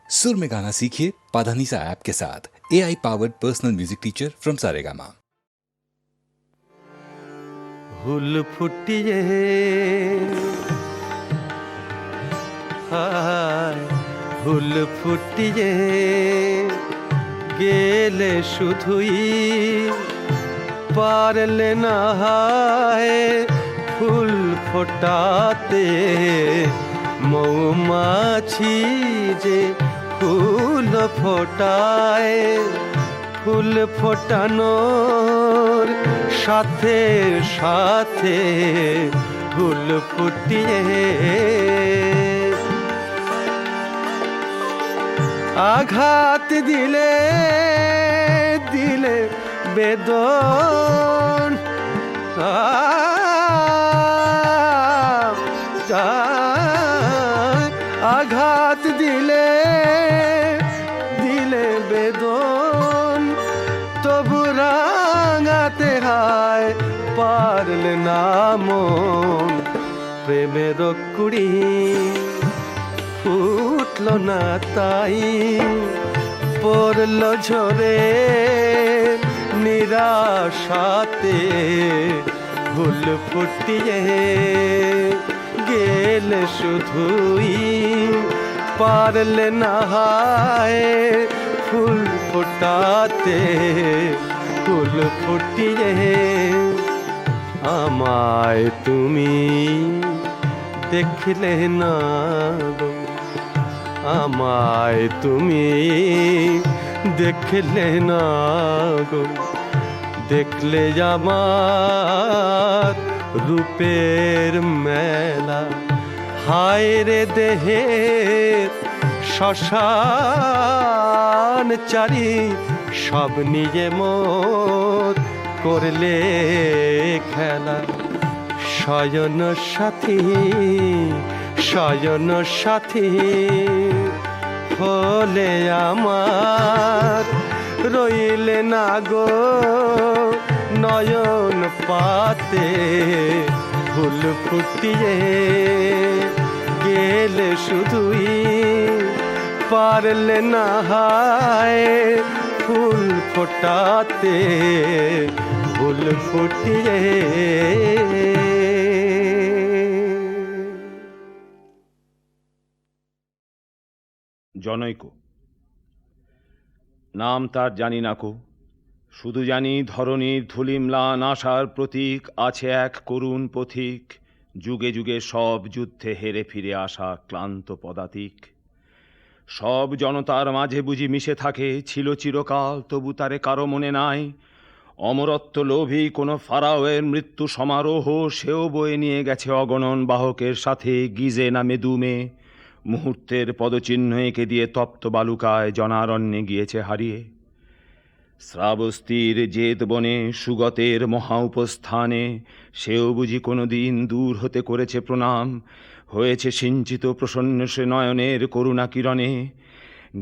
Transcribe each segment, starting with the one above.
सुर में गाना सीखिए पाधानीसा ऐप के साथ। AI powered personal music teacher from Saregama. फूल फुटिए हाय फूल फुटिए गेले शुधुई पारले ना हाय फूल फोटाते मौमाছি যে ফুল ফোটায় ফুল ফোটানোর সাথে সাথে ফুল ফুটিয়ে আঘাত দিলে দিলে বেদন আঘাত দিলে দিলে বেদন তবু রাঙাতে হায় পারলে না মন প্রেমের কুড়ি ফুটলো না তাই পড়ল ঝরে নিরাশাতে ফুল ফুটিয়ে গেলে শুধুই পারলে না হায় ফুল ফোটাতে ফুল ফুটিয়ে আমায় তুমি দেখলে না গো আমায় তুমি দেখলে না গো দেখলে আমার রূপের মেলা হায় রে দেহের শ্মশান চারি সব নিয়ে মোর করলে খেলা শয়ন সাথী শয়ন সাথী হলে আমার রইলে না গো নয়ন পাতে ফুল ফুটিয়ে গেলে শুধুই পারলে না হায় ফুল ফোটাতে ফুল ফুটিয়ে জনৈক নাম তার জানি না কো, শুধু জানি ধরণীর ধূলিম্লান আশার প্রতীক আছে এক করুণ পথিক, যুগে যুগে সব যুদ্ধে হেরে ফিরে আসা ক্লান্ত পদাতিক। সব জনতার মাঝে বুঝি মিশে থাকে ছিল চিরকাল, তবু তারে কারো মনে নাই। অমরত্ব লোভী কোনো ফারাওয়ের মৃত্যু সমারোহ সেও বয়ে নিয়ে গেছে অগণন বাহকের সাথে গিজে না মেদুমে। মুহূর্তের পদচিহ্ন এঁকে দিয়ে তপ্ত বালুকায় জনারণ্যে গিয়েছে হারিয়ে। শ্রাবস্তির জেদ বনে সুগতের মহা উপস্থানে সেও বুঝি কোনো দিন দূর হতে করেছে প্রণাম, হয়েছে সিঞ্চিত প্রসন্ন সে নয়নের করুণা কিরণে।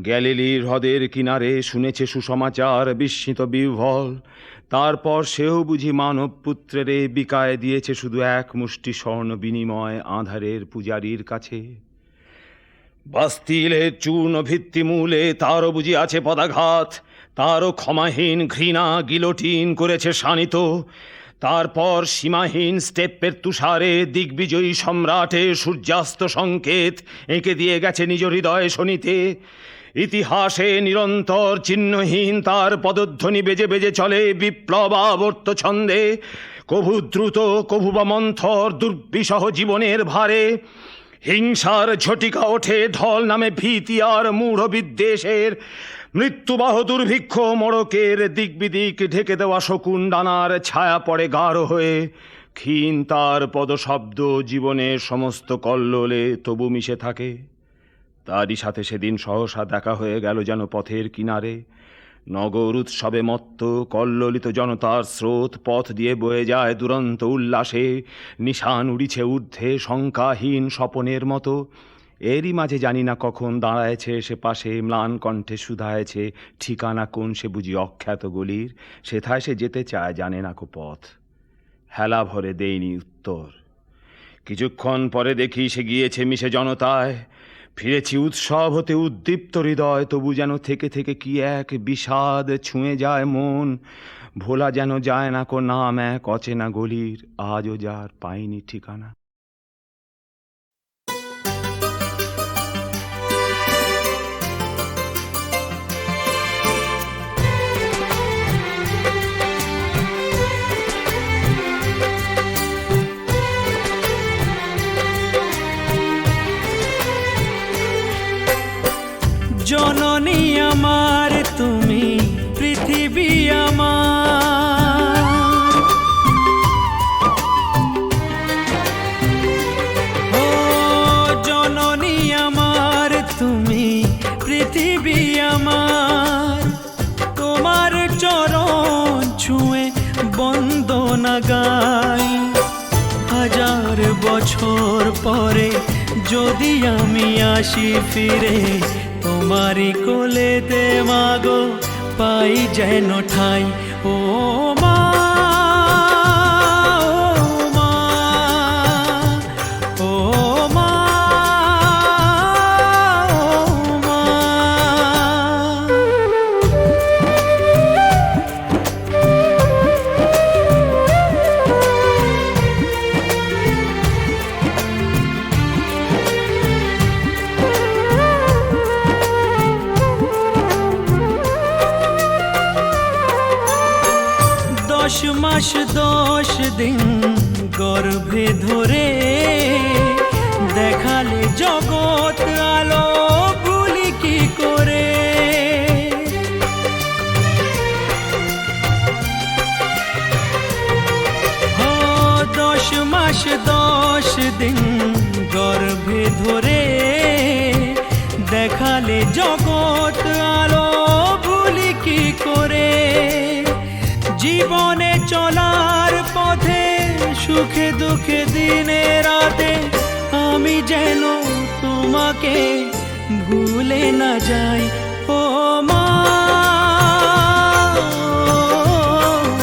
গ্যালিলির হ্রদের কিনারে শুনেছে সুসমাচার বিস্মিত বিহ্বল, তারপর সেও বুঝি মানব পুত্রেরে বিকায় দিয়েছে শুধু এক মুষ্টি স্বর্ণ বিনিময় আঁধারের পূজারীর কাছে। বাস্তিলের চূর্ণ ভিত্তিমূলে তারও বুঝি আছে পদাঘাত, তারও ক্ষমাহীন ঘৃণা গিলোটিন করেছে শানিত। তারপর সীমাহীন স্টেপের তুষারে দিগ্বিজয়ী সম্রাটে সূর্যাস্ত সংকেত এঁকে দিয়ে গেছে নিজ হৃদয়ে শনিতে। ইতিহাসে নিরন্তর চিহ্নহীন তার পদধ্বনি বেজে বেজে চলে বিপ্লব আবর্ত ছন্দে, কভু দ্রুত কভু বা মন্থর দুর্বিষহ জীবনের ভারে। হিংসার ঝটিকা ওঠে ঢল নামে ভীতি আর মূঢ় বিদ্বেষের, মৃত্যুবাহ দুর্ভিক্ষ মোড়কের দিক বিদিক ঢেকে দেওয়া শকুন ডানার ছায়া পড়ে গাঢ় হয়ে। ক্ষীণ তার পদশব্দ জীবনের সমস্ত কল্লোলে তবু মিশে থাকে। তারই সাথে সেদিন সহসা দেখা হয়ে গেল যেন পথের কিনারে। নগর উৎসবে মত্ত কল্লোলিত জনতার স্রোত পথ দিয়ে বয়ে যায় দুরন্ত উল্লাসে, নিশান উড়িছে ঊর্ধ্বে শঙ্কাহীন স্বপনের মতো। এরই মাঝে জানি না কখন দাঁড়ায়েছে সে পাশে ম্লান কণ্ঠে শুধায়েছে ঠিকানা কোন সে বুঝি অখ্যাত গলির, সেথায় সে যেতে চায় জানে না কো পথ। হেলা ভরে দেয়নি উত্তর। কিছুক্ষণ পরে দেখি সে গিয়েছে মিশে জনতায়, ফিরেছি উৎসব হতে উদ্দীপ্ত হৃদয়, তবু যেন থেকে থেকে কি এক বিষাদ ছুঁয়ে যায় মন। ভোলা যেন যায় না কো নাম এক অচেনা গলির, আজও যার পাইনি ঠিকানা। জননী আমার তুমি, পৃথিবী আমার, ও জননী আমার তুমি, পৃথিবী আমার, তোমার চরণ ছুঁয়ে বন্দনা গাই। হাজার বছর পরে যদি আমি আসি ফিরে, তোমারি কোলেতে মাগো পাই যেন ঠাই। ও মা, ও মা, ও মা, ও মা। দশ মাস 10 দিন গর্ভে ধরে, দেখালে জগৎ আলো ভুলি কি করে। 10 মাস 10 দিন গর্ভে ধরে, দেখালে জগৎ আলো ভুলি কি করে। জীবনে চলার পথে সুখে দুঃখে দিনে রাতে, আমি যেন তোমাকে ভুলে না যাই। ও মা,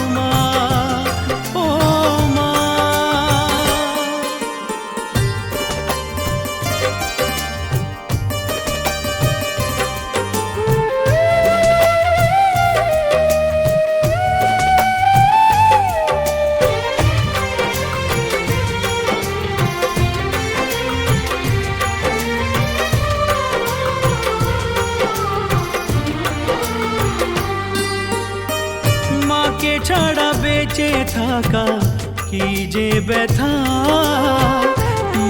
ও মা, ও মা। মাকে ছাড়া বেঁচে থাকা কি যে ব্যথা,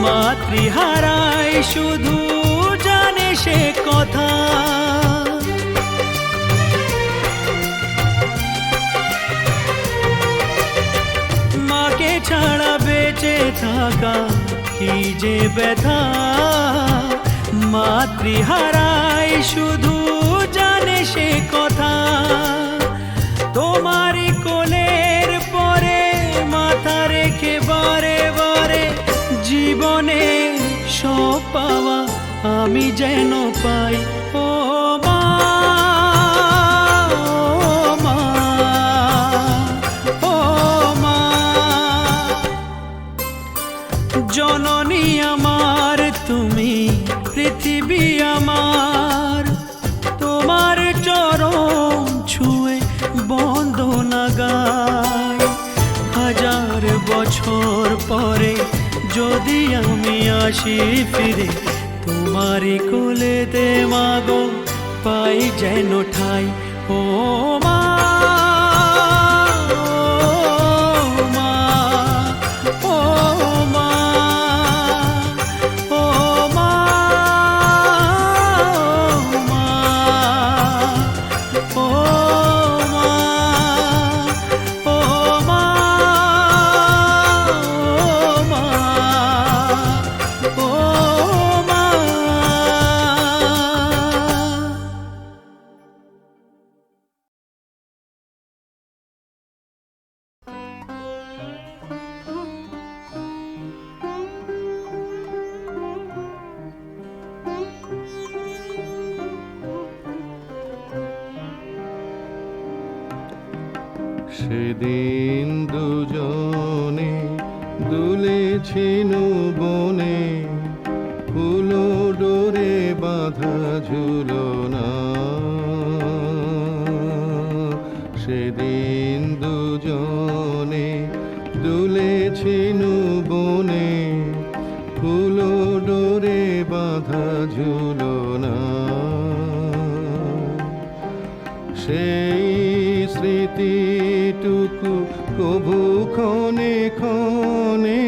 মাতৃহারায় শুধু জানে সে কথা। মাকে ছাড়া বেঁচে থাকা কি যে ব্যথা, মাতৃহারায় শুধু জানে সে কথা। তোমারি কোলের পরে মাথা রেখে বারে বারে, জীবনে সব পাওয়া আমি যেন পাই। ও মা, ও মা, ও মা। জননী আমার তুমি, পৃথিবী আমার, তোমার চরণ ছুঁয়ে বন্দনা গাই। হাজার বছর পরে যদি আমি আসি ফিরে, তোমারি কোলেতে মাগো পাই যেন ঠাই। ও মা, ও মা, ও মা, ও মা, ও মা, ও মা, ও মা, ও মা। সেদিন দুজনে দুলেছিনু বনে, ফুল ডোরে ঝুলনা সেদিন দুজনে দুলেছিনু বনে ফুল ডোরে বাঁধা ঝুলনা সেই স্মৃতিটুকু কভু ক্ষণে ক্ষণে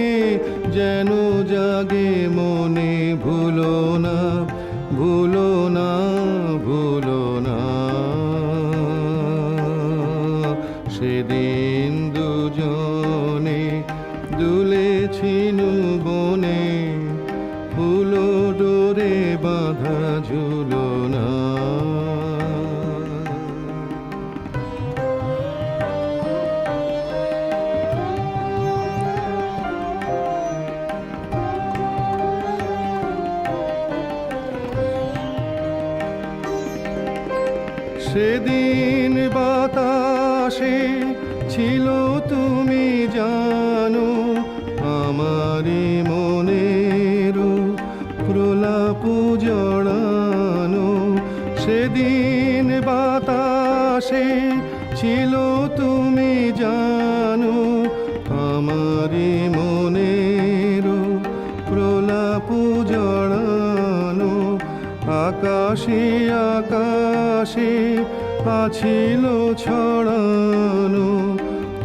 যেন জাগে মনে ভুলো না ভুলো না ভুলো না সেদিন দুজনে দুলেছিনু বনে ফুল ডোরে বাঁধা ঝুলনা সেদিন বাতাসে ছিল তুমি জানো আমারি মনের প্রলাপ জড়ানো সেদিন বাতাসে ছিল তুমি জানো আমারি মনের প্রলাপ জড়ানো আকাশে আকাশে আছিল ছড়ানো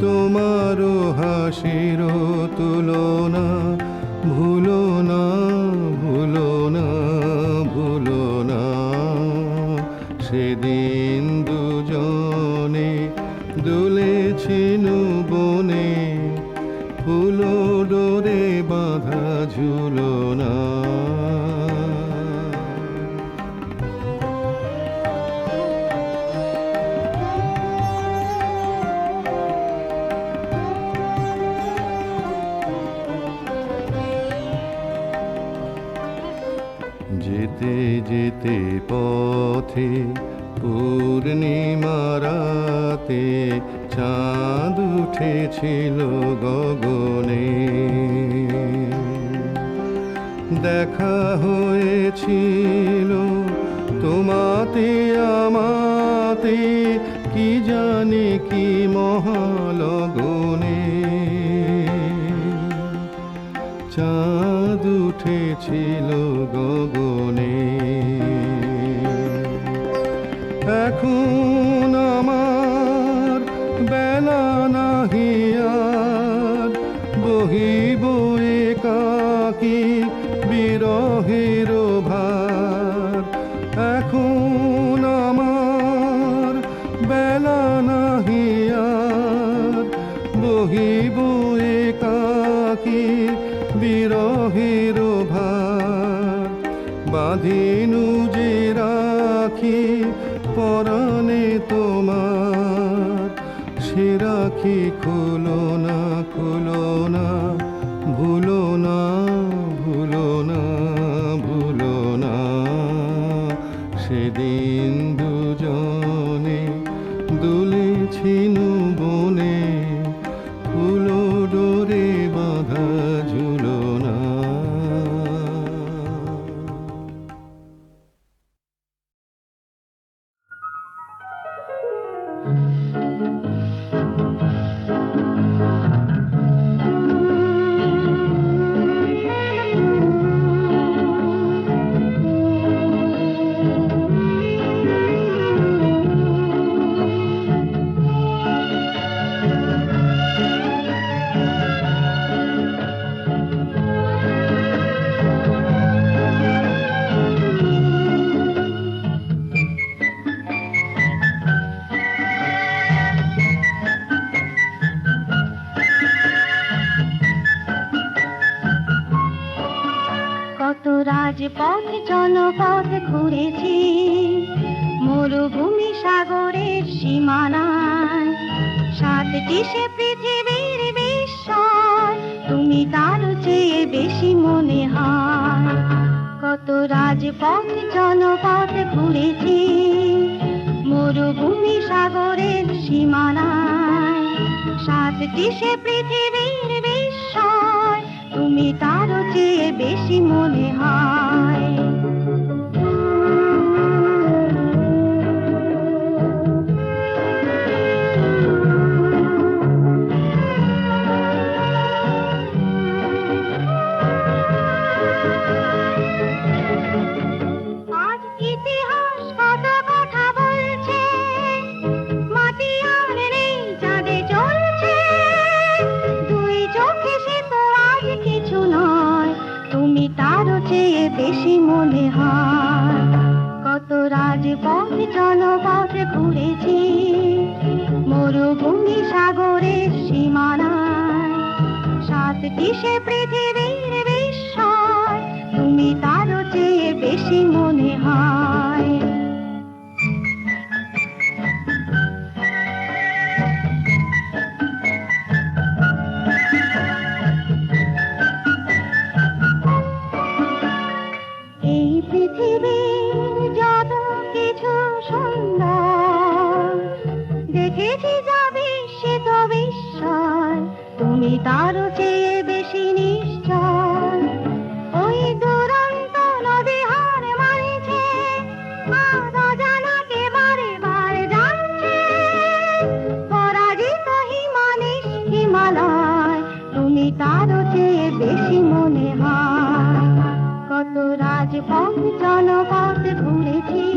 তোমার হাসির তুলনা ভুলো না ভুলো না ভুলো না সেদিন দুজনে দুলেছিনু বনে ফুল ডোরে বাঁধা ঝুলনা যেতে যেতে পথে পূর্ণিমা রাতে চাঁদ উঠেছিল গগনে দেখা হয়েছিল তোমাতে আমাতে কি জানি কি মহালগনে চাঁদ উঠেছিল গগনে এখন আমার বেলা নাহি আর বহিব একাকী বিরহের ভার এখন আমার বেলা নাহি আর বহিব একাকী বিরহের ভার বাঁধিনু যে রাখি পরাণে তোমার সে রাখি খুলো না খুলো না ভুলো না ভুলো না ভুলো না সেদিন দুজনে দুলেছিনু বনে ফুল ডোরে বাঁধা ঝুলনা রাজপথ জনপথ ঘুরেছি মরুভূমি সাগরের সীমানায় সাতটি সে পৃথিবীর বিস্ময় তুমি তার চেয়ে বেশি মনে হয় কত রাজপথ জনপথ ঘুরেছি মরুভূমি সাগরের সীমানায় সাতটি সে পৃথিবীর বিস্ময় তুমি তার চেয়ে বেশি মনে হয় বেশি মনে হয়। কত রাজপথ জনপথ ঘুরেছি, মরুভূমি সাগরের সীমানায়, সাতটি সে পৃথিবীর বিস্ময়, তুমি তারও চেয়ে বেশি মনে হয়। এই পৃথিবীর যত কিছু সুন্দর দেখেছি যা বিস্মিত বিস্ময়, তুমি তারও চেয়ে বেশি নিশ্চয়। ওই দুরন্ত নদী হার মানছে, আর অজানাকে বারে বারে জানছে, পরাজিত হিমানিস হিমালয়, তুমি তারও চেয়ে বেশি মনে হয়। কত রাজপথ জনপথ ঘুরেছি,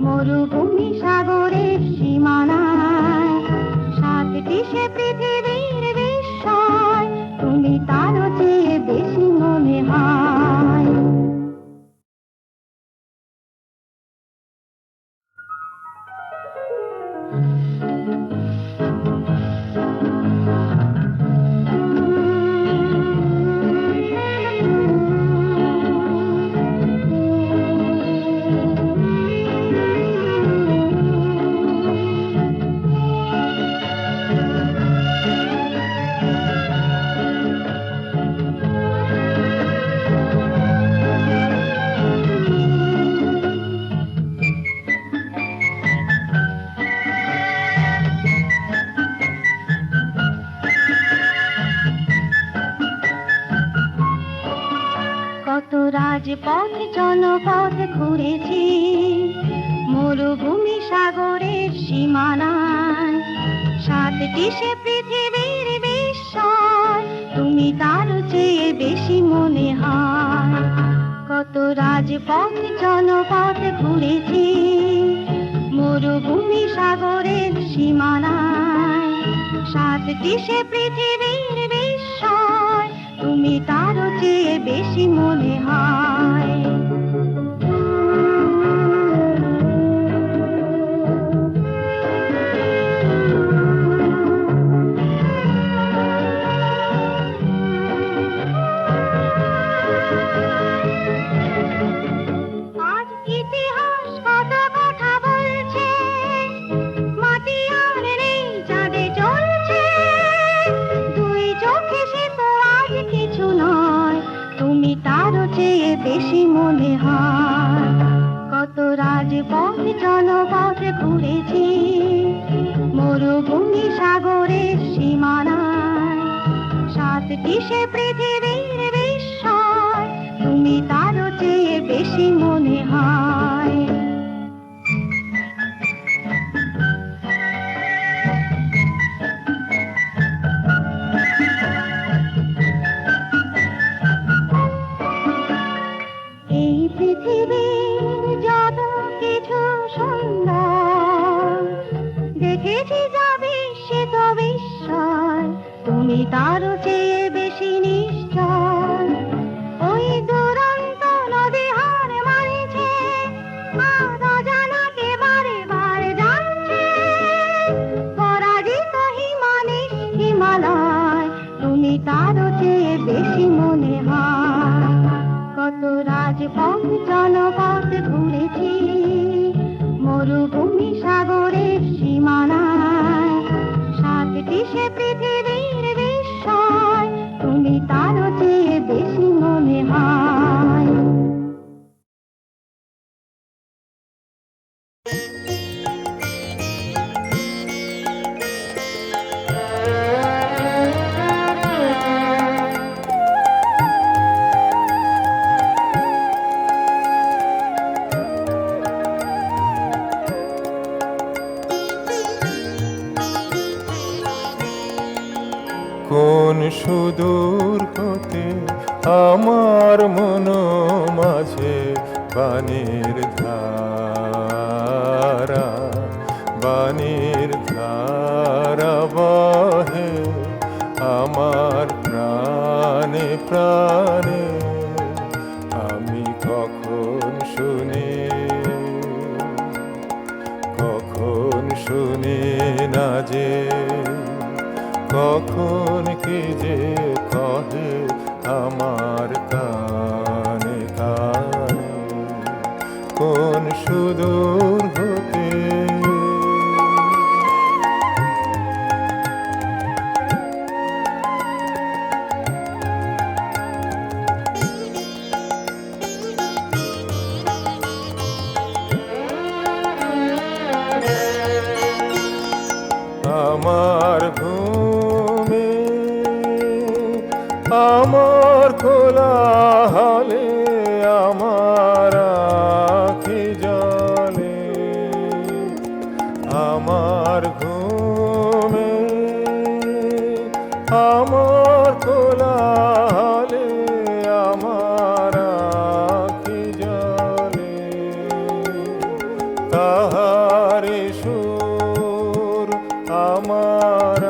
মরুভূমি সাগরের সীমানায়, সাতটি সে পৃথিবীর বিস্ময়, তুমি তারও চেয়ে বেশি মনে হয়। কত রাজপথ জনপথ ঘুরেছি, মরুভূমি সাগরের সীমানায়, সাতটি সে পৃথিবীর বিস্ময়, তুমি তারও চেয়ে বেশি মনে হয়। কত রাজপথ জনপথ ঘুরেছি, মরুভূমি সাগরের সীমানায়, সাতটি সে পৃথিবীর বিস্ময়, তুমি তারও চেয়ে বেশি মনে হয়। আজ ইতিহাস কত কথা বলছে, মাটি আর নেই চাঁদে চলছে, দুই চোখে সে তো আজ কিছু নয়, তুমি তারও চেয়ে বেশি মনে হয়। কত রাজপথ জনপথ ঘুরেছি, মরুভূমি সাগরের সীমানায়, সাতটি সে পৃথিবীর বিস্ময়, তুমি তারও চেয়ে বেশি মনে হয়। এই পৃথিবীর যত কিছু সুন্দর দেখেছি যা বিস্মিত বিস্ময়, তুমি তারও চেয়ে বেশি নিশ্চয়। ওই দুরন্ত নদী হার মানছে, আর অজানাকে বারে বারে জানছে, পরাজিত হিমানিস হিমালয়, তুমি তারও চেয়ে বেশি মনে হয়। কত রাজপথ জনপথ ঘুরেছি, মরুভূমি সাগরের সীমানায়, সাতটি সে পৃথিবীর বিস্ময়, তুমি তারও চেয়ে বেশি মনে হয়। কোন সুদূর হতে আমার মন মাঝে বাণীর ধারা, বাণীর ধারা বহে আমার প্রাণে প্রাণে। আমি না যে কখন কি যে কহে আমার কানে কানে কোন সুদূর হতে আমার ঘুমে আমার খোলা হলে আমার আখি জলে আমার ঘুমে আমার খোলা হলে আমার আখি জলে তাহারে সুর আমার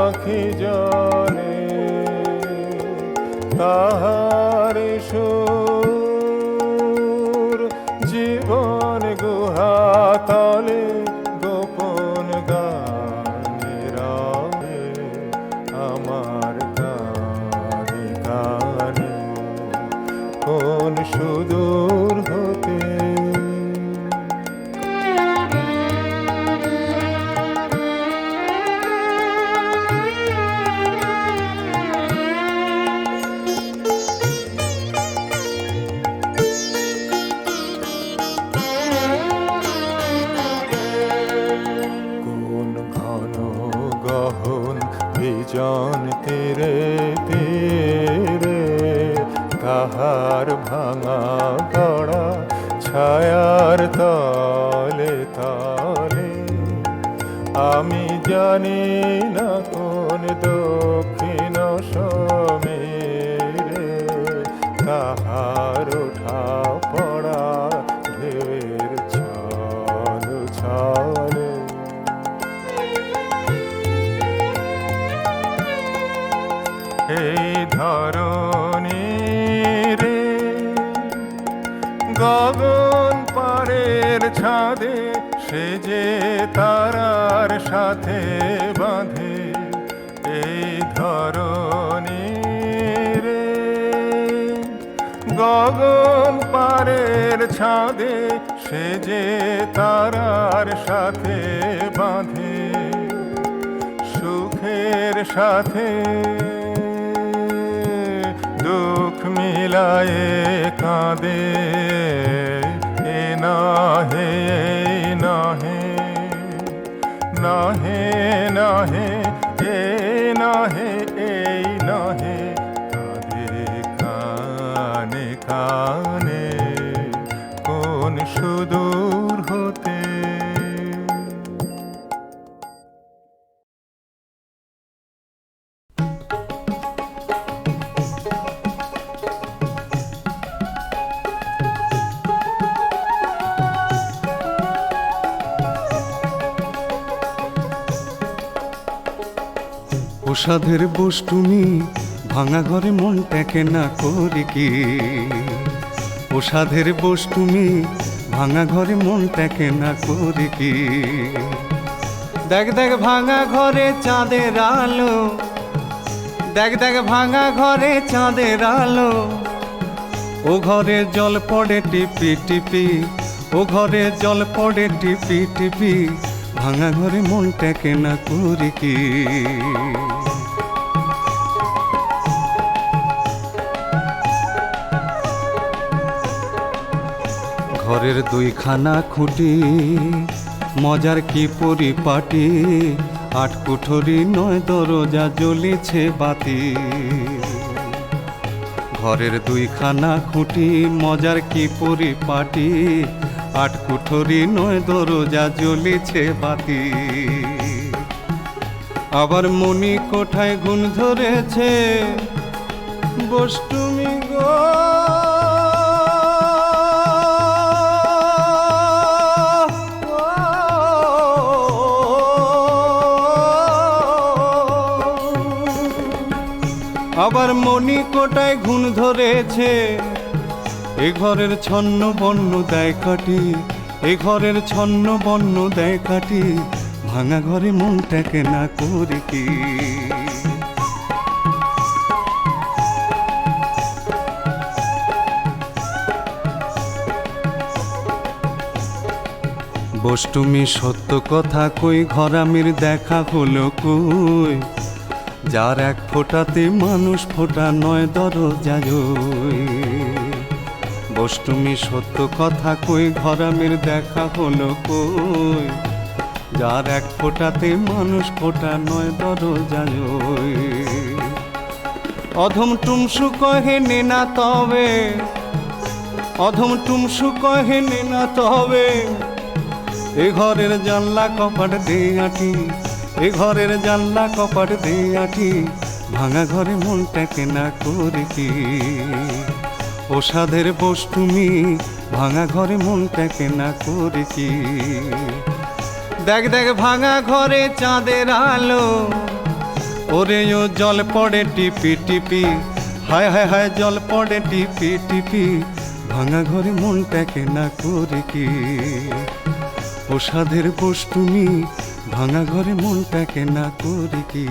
আখি জলে তাহারে সুর জীবন গুহা তলে গোপন গানে রবে আমার কানে কানে কোন সুদূর হতে বিজন তীরে তীরে কাহার ভাঙা গড়া ছায়ার তলে তলে আমি জানি না কোন দক্ষিণ সমীরে কাহার ওঠা পড়া ঢেউয়ের ছল ছলে এই ধরণী রে গগন পারের ছাদে সে যে তারার সাথে বাঁধে এই ধরণী রে গগন পারের ছাদে সে যে তারার সাথে বাঁধে সুখের সাথে দুঃখ মিলায়ে কাঁদে এ না হে না হে না হে না হে এ না হে এই না হে কাঁদে কানে কানে কোন সুদূর হতে প্রসাদের বোস তুমি ভাঙা ঘরে মন টেকে না করি কি প্রসাদের বোস তুমি ভাঙা ঘরে মন টেকে না করি কি দেখ দেখ ভাঙা ঘরে চাঁদের আলো দেখ দেখ ভাঙা ঘরে চাঁদের আলো ও ঘরে জল পড়ে টিপি টিপি ও ঘরে জল পড়ে টিপি টিপি ভাঙা ঘরে মন টেকে না করি কি ঘরের দুইখানা খুঁটি মজার কি পরিপাটি আট কুঠরি নয় দরজা জ্বলেছে বাতি ঘরের দুইখানা খুঁটি মজার কি পরিপাটি আট কুঠরি নয় দরজা জ্বলেছে বাতি আবার মনি কোঠায় গুণ ধরেছে বস তুমি গো আবার মনি কোটায় ঘুণ ধরেছে এ ঘরের ছন্ন বন্য দেয় কাটি এ ঘরের ছন্ন বন্য দেয় কাটি ভাঙা ঘরে মনটাকে না করি কি। বস তুমি সত্য কথা কই, ঘরামির দেখা হলো কই, যার এক ফোঁটাতে মানুষ ফোঁটা নয় দরজায়। বস তুমি সত্য কথা কই, ঘরামির দেখা হলো কই, যার এক ফোঁটাতে মানুষ ফোঁটা নয় দরজায়। অধম টুমসু কহে নে না তবে, অধম টুমসু কহে নে না তবে, এ ঘরের জানলা কপাট দিয়ে আঁটি, এ ঘরের জানলা কপাট দিয়ে আঁটি, ভাঙা ঘরে মনটাকে না করি কি। ওষাধের বস তুমি, ভাঙা ঘরে মনটাকে না করি কি। দেখ দেখ ভাঙা ঘরে চাঁদের আলো, ওরে ও জল পড়ে টিপি টিপি, হায় হায় হায় জল পড়ে টিপি টিপি, ভাঙা ঘরে মনটাকে না করি কি। ওষাধের বস তুমি, ভাঙা ঘরে মনটাকে না করি কি।